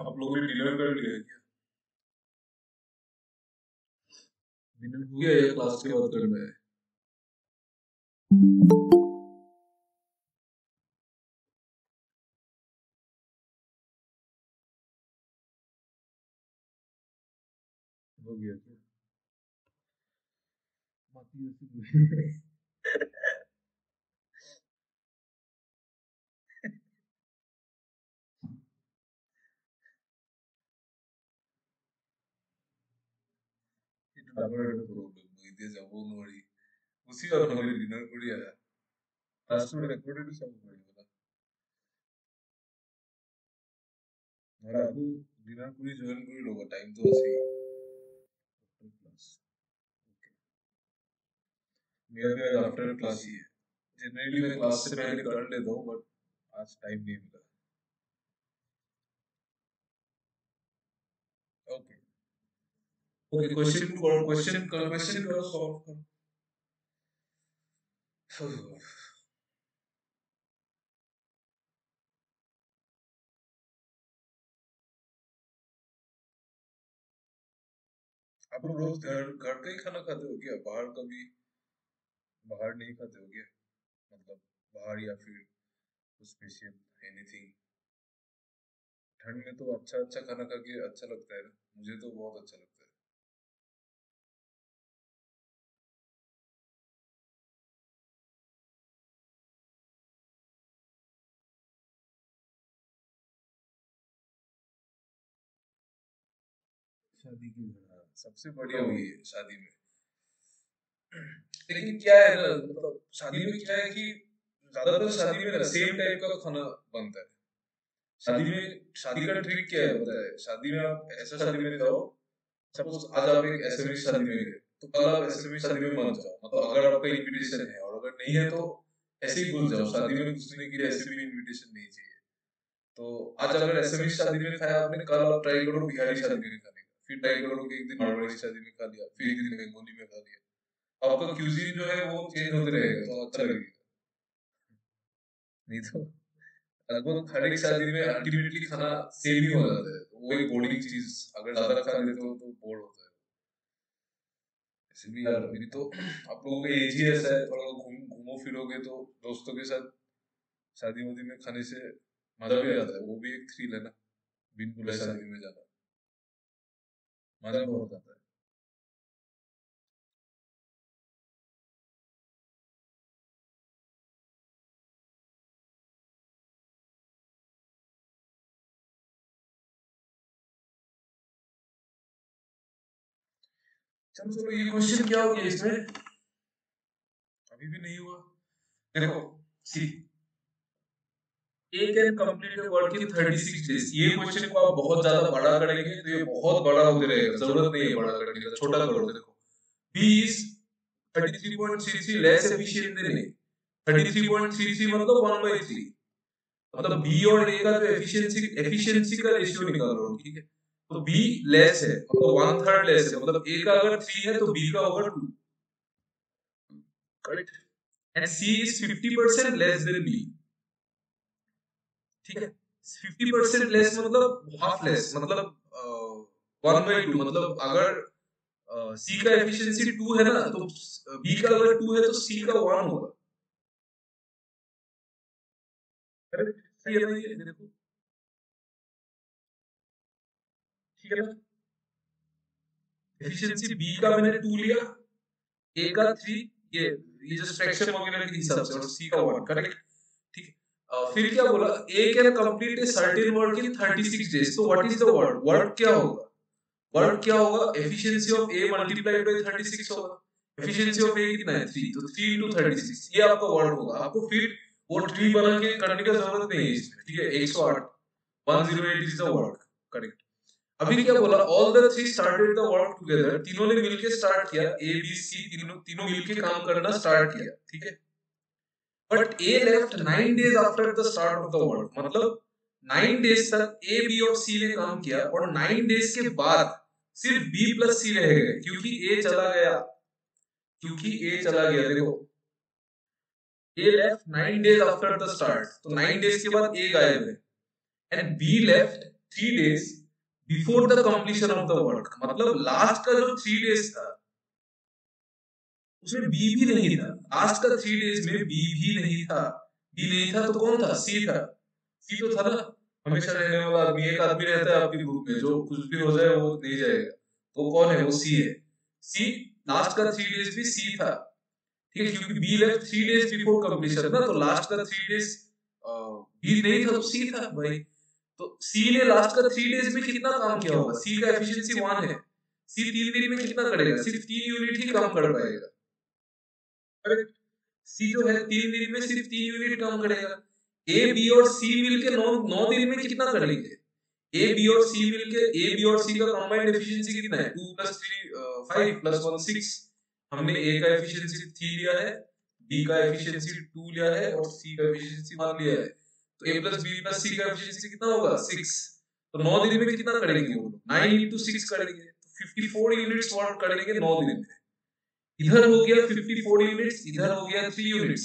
आप लोगों ने डिनर कर लिया है क्या, डिनर हो गया या क्लास के बाद करना है। हो गया क्या, बाकी ऐसे এটা ডাবল একটা প্রবলেম, হইতে যাব নড়ি उसी बार हमारी डिनर पूरी आया लास्ट में रेकॉर्डेड सब बड़ी बोला हमारा अबू डिनर पूरी जॉइन पूरी लोगा टाइम तो ऐसे ही क्लास मेरा भी आज आफ्टर क्लास ही है जनरली मैं क्लास से पहले कर लेता हूँ बट आज टाइम नहीं मिला ओके ओके क्वेश्चन करो सॉल्व करो आप लोग रोज घर का ही खाना खाते हो क्या बाहर कभी बाहर नहीं खाते हो क्या मतलब बाहर या फिर कुछ स्पेशल एनीथिंग ठंड में तो अच्छा अच्छा खाना खा के अच्छा लगता है ना मुझे तो बहुत अच्छा लगता है शादी की सबसे बढ़िया वही है शादी में लेकिन क्या है ना मतलब शादी में क्या है कि ज्यादातर शादी में ना सेम टाइप का खाना बनता है शादी का ट्रिक क्या है पता है शादी में आप ऐसा शादी में जाओ सपोज आज आप एक एसएमएस शादी में गए तो कल आप एसएमएस शादी में मत जाओ मतलब अगर आपका इनविटेशन है और अगर नहीं है तो ऐसे ही घुस जाओ शादी में घुसने के लिए ऐसे भी इनविटेशन नहीं चाहिए तो आज अगर एसएमएस शादी में खाया आपने कल आप ट्राई करो बिहारी शादी में खाने का फिर ट्राई करो कि एक दिन मारवाड़ी शादी में खा लिया फिर एक दिन बंगाली में खा लिया आपका क्यूजीन जो है वो चेंज होते रहेगा तो अच्छा लगेगा नहीं तो लगभग हर एक शादी में अल्टीमेटली खाना सेम ही हो जाता है तो वो एक बोरिंग चीज अगर ज्यादा खा लेते हो तो बोर होता है ऐसे भी यार मेरी तो आप लोगों का एज ही ऐसा है थोड़ा घूमो फिरोगे तो दोस्तों के साथ शादी वादी में खाने से मजा भी आता है वो भी एक थ्रिल है ना बिन बुलाए शादी में जाना मजा बहुत आता है चलो चलो ये क्वेश्चन क्या हो गया इसमें अभी भी नहीं हुआ देखो C A can complete work in 36 days ये क्वेश्चन को आप बहुत ज्यादा बड़ा करेंगे तो ये बहुत बड़ा होते रहेगा जरूरत नहीं है बड़ा करने का छोटा करो देखो B is 33.33 less efficient than A 33.33 मतलब 1/3 मतलब बी और ए का जो एफिशिएंसी का रेशियो निकाल रहा हूँ ठीक है तो बी लेस है मतलब 1/3 लेस है मतलब ए का अगर 3 है तो बी का होगा 2 correct and C is 50% less than B ठीक है 50% लेस मतलब हाफ लेस मतलब 1/2 मतलब अगर सी का एफिशिएंसी 2 है ना तो बी का अगर 2 है तो सी का 1 होगा करेक्ट सही है ना ये देखो ठीक है ना एफिशिएंसी बी का मैंने 2 लिया ए का 3 ये ये जो फ्रैक्शन वगैरह के हिसाब से और सी का 1 करेक्ट ठीक है फिर क्या बोला A can complete a certain work in 36 days तो what is the work work क्या होगा वर्क क्या होगा efficiency of A multiplied by 36 होगा एफिशिएंसी ऑफ ए कितना है 3 तो 3 into 36 ये आपका वर्क होगा आपको फिर वो ट्री बना के करने का जरूरत नहीं है इसमें ठीक है 108 108 इज द वर्क करेक्ट अभी क्या बोला all the three started the work together तीनों ने मिलके स्टार्ट किया ए बी सी तीनों तीनों मिलके काम करना स्टार्ट किया ठीक है but A left 9 days after the start of the work मतलब 9 days तक ए बी और सी ने काम किया और 9 days के बाद सिर्फ बी प्लस सी रह गए क्योंकि ए चला गया देखो A left 9 days after the start तो 9 days के बाद ए गायब है and B left 3 days before the completion of the work मतलब लास्ट का जो 3 days था उसमें बी भी नहीं था लास्ट का 3 days में बी नहीं था तो कौन था सी था सी तो था ना हमेशा रहने वाला आदमी एक आदमी रहता है आपके ग्रुप में जो कुछ भी हो जाए वो नहीं जाएगा तो कौन है वो सी है सी लास्ट का 3 days भी सी था ठीक है क्योंकि B left 3 days before completion ना तो लास्ट का 3 days बी नहीं था तो सी था भाई तो सी ने लास्ट का 3 days में कितना काम किया होगा सी का एफिशिएंसी 1 है सी 3 दिन में कितना करेगा सिर्फ 3 यूनिट ही काम कर पाएगा करेक्ट। सी जो है 3 दिन में सिर्फ 3 यूनिट काम करेगा। ए बी और सी मिलके 9 दिन में कितना करेंगे? ए बी और सी मिलके ए बी और सी का कंबाइंड एफिशिएंसी कितना है? 2 + 3 5 + 1 6। हमने ए का एफिशिएंसी 3 लिया है, बी का एफिशिएंसी 2 लिया है और सी का एफिशिएंसी 1 लिया है। तो ए प्लस बी प्लस सी का एफिशिएंसी कितना होगा? 6। तो 9 दिन में कितना करेंगे वो लोग? 9 × 6 करेंगे, तो 54 यूनिट्स वर्क करेंगे 9 दिन में। इधर हो गया 54 यूनिट्स, इधर हो गया 3 यूनिट्स।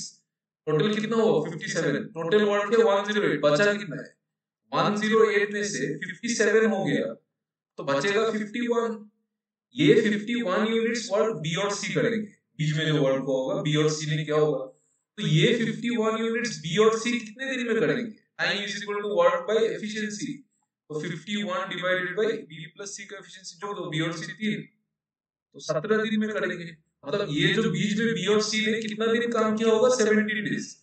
टोटल कितना हुआ? 57। टोटल वर्क है 108, बचा कितना है? 108 में से 57 हो गया तो बचेगा 51। ये 51 यूनिट्स वर्क बी और सी करेंगे। बीच में जो वर्क होगा बी और सी ने क्या होगा, तो ये 51 यूनिट्स बी और सी कितने दिन में करेंगे? Time is equal to work by efficiency. तो 51 divided by B plus C का एफिशिएंसी जोड़ दो, बी और सी 3, तो 17 दिन में करेंगे। मतलब ये जो बीच में बी और सी ने कितना दिन काम किया होगा? 17 डेज।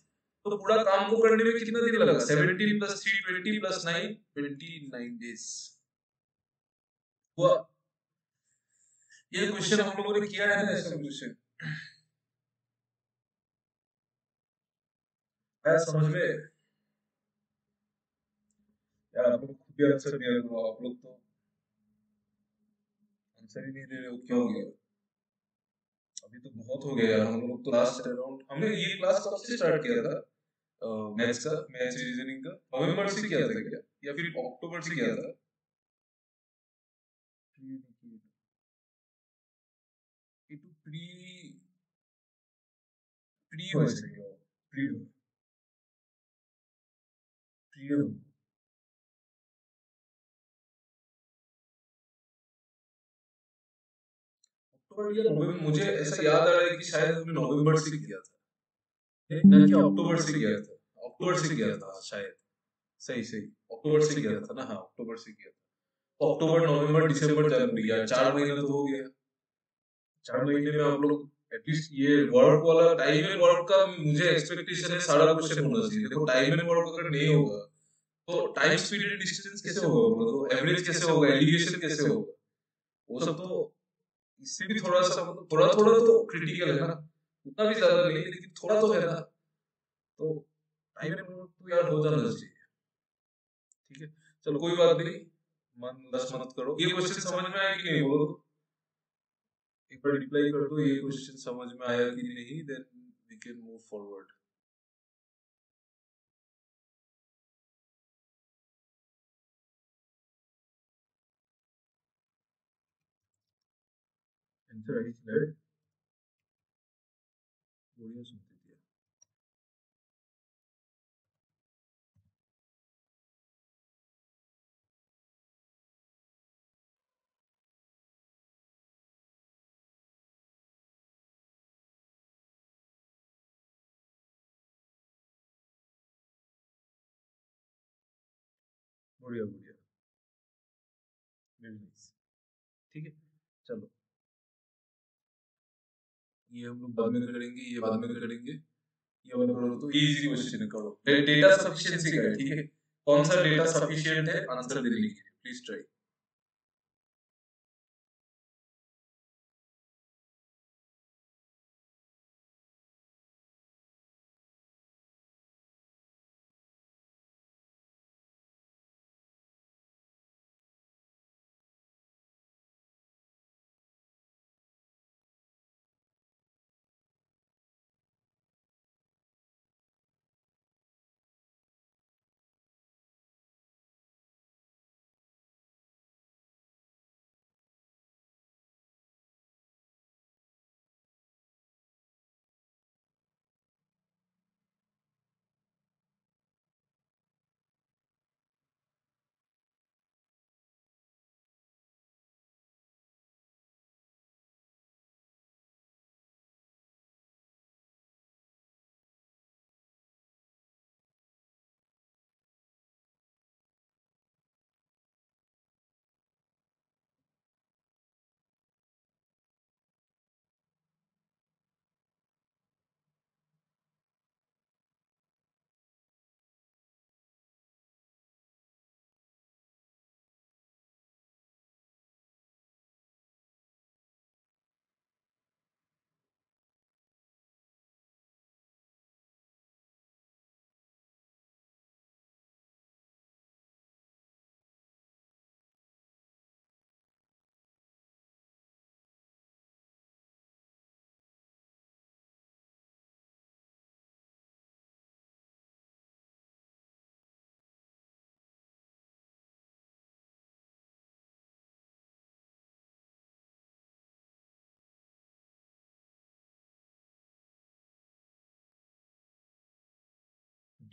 तो पूरा काम को करने में कितना दिन लगा? 17 + 3 20 + 9 29 डेज हुआ। ये क्वेश्चन हम लोगों ने किया है ना, ऐसा क्वेश्चन आया समझ में? यार आप लोग खुद भी आंसर दिया करो, आप लोग तो आंसर ही नहीं दे रहे हो, क्या हो गया? अभी तो बहुत हो गया यार, हम लोग तो लास्ट अराउंड, हमने ये क्लास कब से स्टार्ट किया था? मैथ्स का, मैथ्स रीजनिंग का नवंबर से किया था क्या, या फिर अक्टूबर से किया था? ये तो प्री वैसे क्या हो? प्री प्री अक्टूबर या नवंबर, मुझे ऐसा याद आ रहा है कि शायद हमने नवंबर से किया था, ना कि अक्टूबर से किया था। अक्टूबर से किया था शायद। सही सही, अक्टूबर से किया था ना, हाँ अक्टूबर से किया था। तो अक्टूबर नवंबर दिसंबर जनवरी, यार 4 महीने तो हो गया। 4 महीने में आप लोग एटलीस्ट ये वर्क वाला टाइम एंड वर्क का मुझे एक्सपेक्टेशन है सारा क्वेश्चन होना चाहिए। देखो टाइम एंड वर्क अगर नहीं होगा तो टाइम स्पीड एंड डिस्टेंस कैसे होगा, बोलो तो एवरेज कैसे होगा, एलिवेशन कैसे होगा, वो सब तो इससे भी थोड़ा सा मतलब थोड़ा थोड़ा तो क्रिटिकल है ना, उतना भी ज्यादा नहीं लेकिन थोड़ा तो है ना। तो टाइम एंड वर्क तो यार हो जाना चाहिए। ठीक है, चलो कोई बात नहीं, मन उदास मत करो। ये क्वेश्चन समझ में आया कि नहीं, बोलो तो एक बार रिप्लाई कर दो, ये क्वेश्चन समझ में आया कि नहीं, then we can move forward. Answer आई स्लाइड, बढ़िया सुनते थे। बढ़िया बढ़िया, वेरी नाइस। ठीक है, चलो ये हम लोग बाद में करेंगे, ये बाद में करेंगे। ये वाला करो तो इजी क्वेश्चन है, करो। डेटा सफिशिएंसी का है, ठीक है, कौन सा डेटा सफिशिएंट है आंसर देने के लिए, प्लीज ट्राई।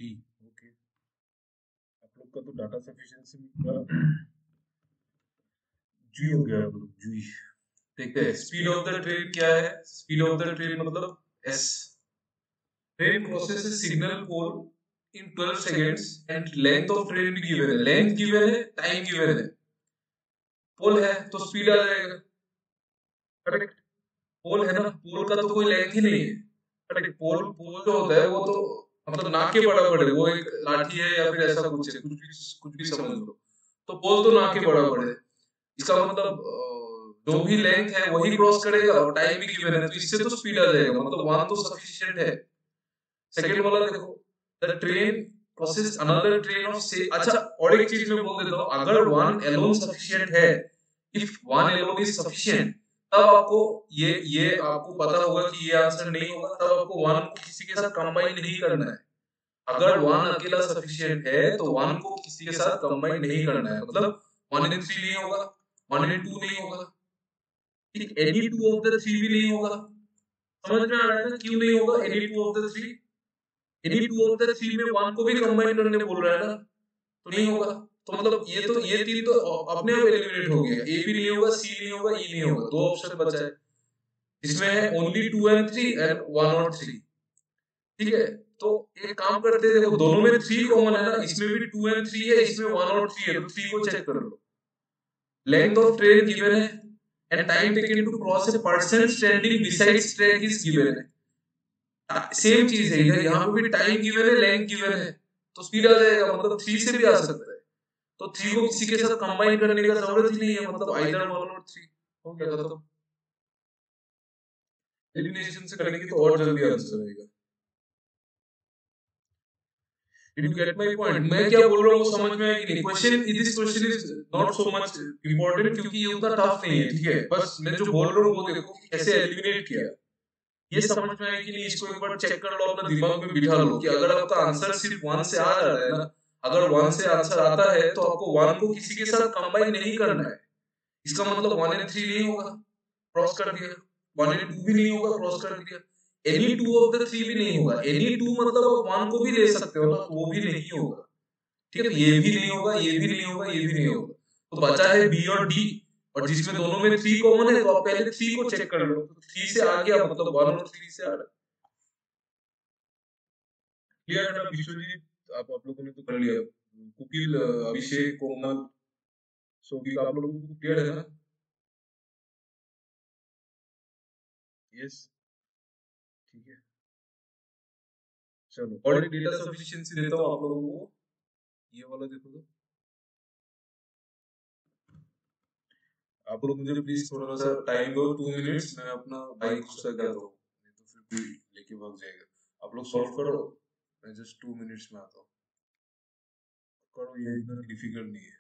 डी। ओके, आप लोग का तो डाटा सफिशिएंसी का जी हो गया, आप लोग जी। देखते हैं स्पीड ऑफ द ट्रेन क्या है। स्पीड ऑफ द ट्रेन मतलब S. Train crosses signal pole in 12 seconds and length of train भी गिवन है, लेंथ गिवन है, टाइम गिवन है। पोल है तो स्पीड आ जाएगा, करेक्ट। पोल है ना, पोल का तो कोई लेंथ ही नहीं है, करेक्ट। पोल पोल जो होता है वो तो मतलब नाक के बराबर है, वो एक लाठी है या फिर ऐसा कुछ है, कुछ भी समझ लो। तो पोल तो नाक के बराबर है। इसका मतलब जो भी लेंथ है वही क्रॉस करेगा और टाइम भी गिवन है, तो इससे तो स्पीड आ जाएगा, मतलब वन तो सफिशिएंट है। सेकंड वाला देखो, the train crosses another train of से। अच्छा, और एक चीज मैं बोल देता हूँ, अगर वन एलोन सफिशिएंट है, if one alone is sufficient, तब आपको ये आपको पता होगा कि ये आंसर नहीं होगा, तब आपको वन को किसी के साथ कंबाइन नहीं करना है। अगर वन अकेला सफिशिएंट है तो वन को किसी के साथ कंबाइन नहीं करना है, मतलब 1 in 3 नहीं होगा, 1 in 2 नहीं होगा, ठीक, any two of the three भी नहीं होगा। समझ में आ रहा है ना क्यों नहीं होगा any two of the three? Any two of the three में वन को भी कंबाइन करने बोल रहा है ना, तो नहीं होगा। तो मतलब ये तीन तो अपने आप एलिमिनेट हो गया, ए भी नहीं होगा, सी नहीं होगा, ई नहीं होगा, दो ऑप्शन बचा है। इसमें है ओनली 2 and 3 एंड 1 और 3, ठीक है। तो एक काम करते हैं, देखो दोनों में 3 कॉमन है ना, इसमें भी 2 and 3 है, इसमें 1 और 3 है, तो 3 को चेक कर लो। लेंथ ऑफ ट्रेन गिवन है and time taken to cross a person standing besides track is given है। सेम चीज है इधर, यहाँ पे भी टाइम गिवन है, लेंथ गिवन है, तो स्पीड आ जाएगा, मतलब 3 से भी आ सकता है। तो 3 को किसी के साथ कंबाइन करने का जरूरत ही नहीं है, मतलब आइदर 1 और 3 हो गया खत्म। एलिमिनेशन से करेंगे तो और जल्दी आंसर आएगा। Did you get my point? मैं क्या बोल रहा हूँ वो समझ में आया कि नहीं? Question, this question is not so much important क्योंकि ये उतना टफ नहीं है, ठीक है। बस मैं जो बोल रहा हूँ वो देखो कि कैसे एलिमिनेट किया, ये समझ में आया कि नहीं, इसको एक बार चेक कर लो, अपना दिमाग में बिठा लो कि अगर आपका आंसर सिर्फ 1 से आ जा रहा है ना, अगर 1 से आंसर आता है तो आपको 1 को किसी के साथ कंबाइन नहीं करना है। इसका मतलब 1 and 3 नहीं होगा, क्रॉस कर दिया। 1 and 2 भी नहीं होगा, क्रॉस कर दिया। Any two of the three भी नहीं होगा, एनी टू मतलब आप 1 को भी ले सकते हो ना, तो वो भी नहीं होगा, ठीक है। तो ये भी नहीं होगा, ये भी नहीं होगा, ये भी नहीं होगा, तो बचा है बी और डी, और जिसमें दोनों में 3 कॉमन है, तो आप पहले 3 को चेक कर लो, तो 3 से आ गया, मतलब 1 और 3 से आ रहा। क्लियर है ना विश्वजीत? आप लोगों ने तो कर लिया। कुकिल, अभिषेक, कोमल, सोफी, आप लोगों को क्लियर है ना? यस, ठीक है। चलो और एक डेटा सफिशिएंसी देता हूँ आप लोगों को, ये वाला देखो तो। आप लोग मुझे प्लीज थोड़ा सा टाइम दो, 2 मिनट्स, मैं अपना बाइक खुद कर दो, नहीं तो फिर भी लेके भाग जाएगा। आप लोग सॉल्व करो, मैं जस्ट 2 मिनट्स में आता हूँ। करो, ये इतना डिफिकल्ट नहीं है।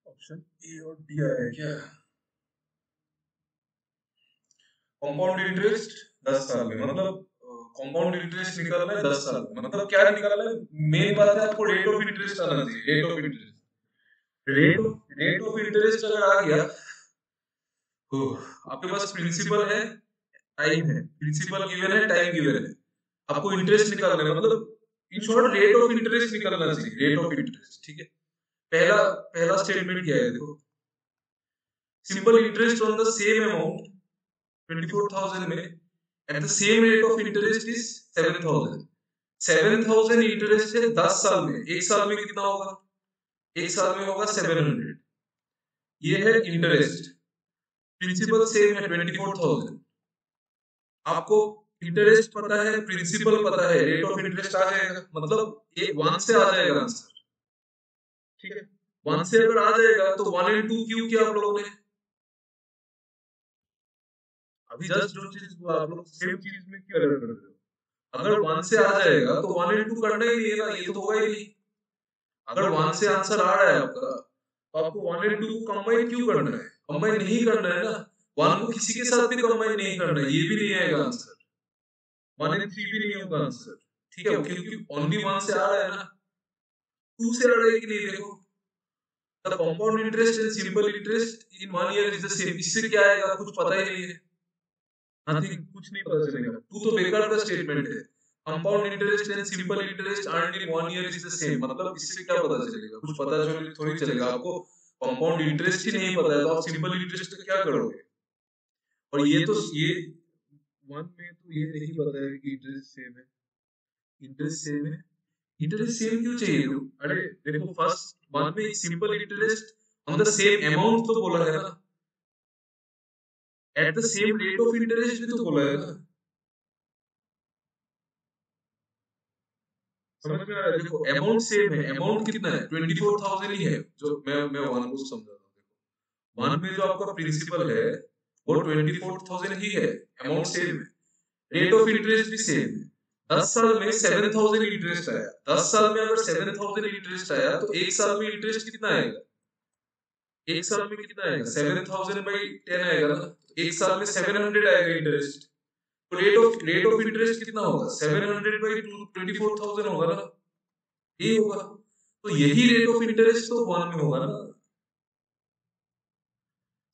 ऑप्शन ए और डी आया है क्या? कंपाउंड इंटरेस्ट 10 साल में, मतलब कंपाउंड इंटरेस्ट निकलना है 10 साल में, मतलब क्या निकलना है? मेन बात है आपको रेट ऑफ इंटरेस्ट आना चाहिए। Rate of interest, rate of interest अगर आ गया तो आपके पास प्रिंसिपल है, टाइम है, प्रिंसिपल गिवन है, टाइम गिवन है, आपको इंटरेस्ट निकालना है, मतलब in short rate of interest निकालना चाहिए। रेट ऑफ इंटरेस्ट, ठीक है। पहला पहला स्टेटमेंट क्या है देखो, simple interest on the same amount 24,000 में at the same rate of interest is 7,000। 7,000 interest है 10 साल में, एक साल में कितना होगा? एक साल में होगा 700। ये है इंटरेस्ट। प्रिंसिपल सेम है 24,000। आपको इंटरेस्ट पता है, प्रिंसिपल पता है, रेट ऑफ इंटरेस्ट आ जाएगा, मतलब ये 1 से आ जाएगा आंसर, ठीक है। 1 से अगर आ जाएगा तो 1 एंड 2 क्यों किया आप लोगों ने? अभी जस्ट जो चीज वो आप लोग सेम चीज में क्यों एरर कर रहे हो? अगर 1 से आ जाएगा तो 1 एंड 2 करना ही नहीं है ना, ये तो होगा ही नहीं। अगर 1 से आंसर आ रहा है आपका तो आपको 1 एंड 2 को कंबाइन क्यों करना है? कंबाइन नहीं करना है ना। 1 को किसी के साथ भी कंबाइन नहीं करना है, ये भी नहीं आएगा आंसर। 1 एंड 3 भी नहीं होगा आंसर, ठीक है, क्योंकि ओनली 1 से आ रहा है ना। 2 से आ रहा है कि नहीं देखो, the compound interest and simple interest in 1 year is the same. इससे क्या आएगा? कुछ पता ही नहीं है, नथिंग, कुछ नहीं पता चलेगा। 2 तो बेकार का स्टेटमेंट है। Compound interest and simple interest earned in 1 year is the same, मतलब इससे क्या पता चलेगा? कुछ पता थोड़ी चलेगा आपको। कंपाउंड इंटरेस्ट ही नहीं पता है तो आप सिंपल इंटरेस्ट का क्या करोगे? और ये 1 में तो ये नहीं पता है कि इंटरेस्ट सेम है। इंटरेस्ट सेम है, इंटरेस्ट सेम क्यों चाहिए? अरे देखो, फर्स्ट 1 में simple interest on the same amount तो बोला है ना, at the same rate of interest भी तो बोला है ना। समझ में आ रहा है? देखो अमाउंट सेम है, अमाउंट कितना है? 24,000 ही है। जो मैं 1 को समझा रहा हूँ, देखो 1 में जो आपका प्रिंसिपल है वो 24,000 ही है, अमाउंट सेम है, रेट ऑफ इंटरेस्ट भी सेम है। 10 साल में 7,000 इंटरेस्ट आया। 10 साल में अगर 7,000 इंटरेस्ट आया तो एक साल में इंटरेस्ट कितना आएगा? एक साल में कितना आएगा? 7,000 बाई 10 आएगा ना, एक साल में 700 आएगा इंटरेस्ट। तो रेट ऑफ इंटरेस्ट कितना होगा? 700 बाई 24,000 होगा ना, ये होगा। तो यही रेट ऑफ इंटरेस्ट तो 1 में होगा ना,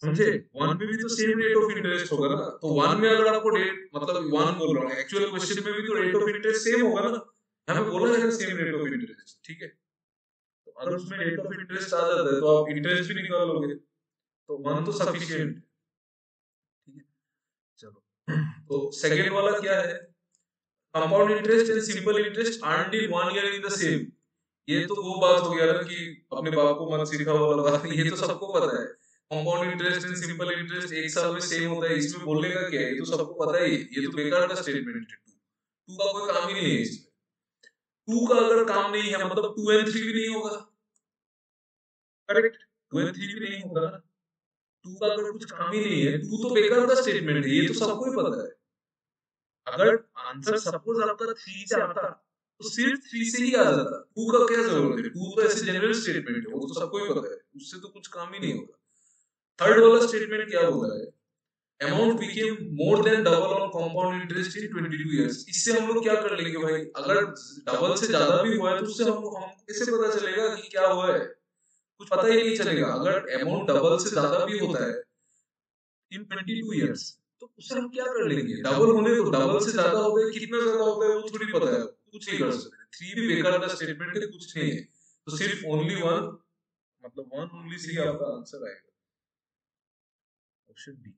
समझे? 1 में भी तो सेम रेट ऑफ इंटरेस्ट होगा ना। तो 1 में अगर आपको रेट, मतलब 1 बोल रहा हूँ, एक्चुअल क्वेश्चन में भी तो रेट ऑफ इंटरेस्ट सेम होगा ना। यहाँ पे बोला है ना सेम रेट ऑफ इंटरेस्ट, ठीक है। तो अगर उसमें रेट ऑफ इंटरेस्ट आ जाता है तो आप इंटरेस्ट भी निकाल लोगे, तो 1 तो सफिशिएंट, ठीक है। चलो, तो सेकंड वाला क्या है? Compound interest and simple interest earned in 1 year in the same. ये तो वो बात हो गया ना कि अपने बाप को मत सिखा वाला बात, ये तो सबको पता है। Compound interest and simple interest एक साल में सेम होता है, इसमें बोलने का क्या है? ये तो सबको पता ही है, ये तो बेकार का स्टेटमेंट है। टू का कोई काम ही नहीं है इसमें। टू का अगर काम नहीं है मतलब 2 एंड 3 भी नहीं होगा, करेक्ट? 2 एंड 3 भी नहीं होगा। टू का अगर कुछ काम ही नहीं है, टू तो बेकार का स्टेटमेंट है, ये तो सबको ही पता है। अगर आंसर सपोज आपका 3 से आता तो सिर्फ 3 से ही आ जाता, 2 का क्या जरूरत है? 2 तो ऐसे जनरल स्टेटमेंट है, वो तो सबको ही पता है, उससे तो कुछ काम ही नहीं होगा। थर्ड वाला स्टेटमेंट क्या बोला है? Amount became more than double on compound interest in 22 years. इससे हम लोग क्या कर लेंगे भाई? अगर डबल से ज्यादा भी हुआ है तो उससे हम कैसे पता चलेगा कि क्या हुआ है? कुछ पता ही नहीं चलेगा। अगर अमाउंट डबल से ज्यादा भी होता है इन 22 इयर्स तो उससे हम क्या कर लेंगे? डबल होने तो, डबल से ज्यादा हो गए, कितना ज्यादा होता है वो थोड़ी पता है, कुछ नहीं कर सकते। 3 भी बेकार का स्टेटमेंट है, कुछ नहीं है। तो सिर्फ ओनली 1, मतलब 1 ओनली सी आपका आंसर आएगा, ऑप्शन बी,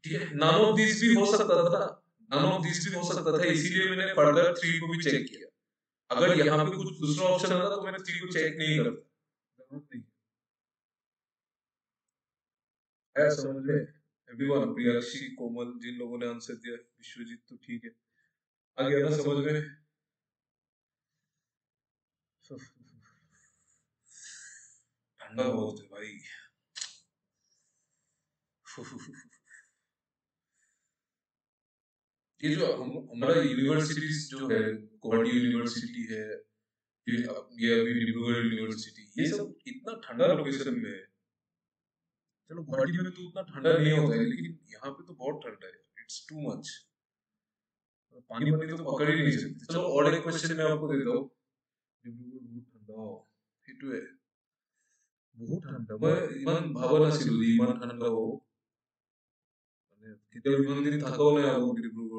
ठीक है। नन ऑफ दिस भी हो सकता था ना, नन ऑफ दिस भी हो सकता था, इसीलिए मैंने फर्दर 3 को भी चेक किया। अगर यहाँ पे कुछ दूसरा ऑप्शन आता तो मैंने 3 को चेक नहीं करता, जरूरत नहीं है। समझ में? एवरीवन, प्रियाक्षी, कोमल, जिन लोगों ने आंसर दिया, विश्वजीत तो ठीक है, आ गया ना समझ में? ठंडा बहुत है भाई। ये जो हमारा यूनिवर्सिटीज जो है, गुवाहाटी यूनिवर्सिटी है, ये अभी डिब्रूगढ़ यूनिवर्सिटी, ये सब इतना ठंडा लोकेशन में है। चलो गुवाहाटी में तो उतना ठंडा नहीं होता है, लेकिन यहाँ पे तो बहुत ठंडा है, इट्स टू मच। पानी पानी तो पकड़ ही नहीं सकते। चलो और एक क्वेश्चन मैं आपको देता हूँ। ডিব্ৰুগড় বহুত ঠাণ্ডা, সেইটোৱে বহুত ঠাণ্ডা। মই ইমান ভাবা নাছিলো যে ইমান ঠাণ্ডা হ'ব, মানে কেতিয়াও ইমান দিন থকাও নাই আগত ডিব্ৰুগড়।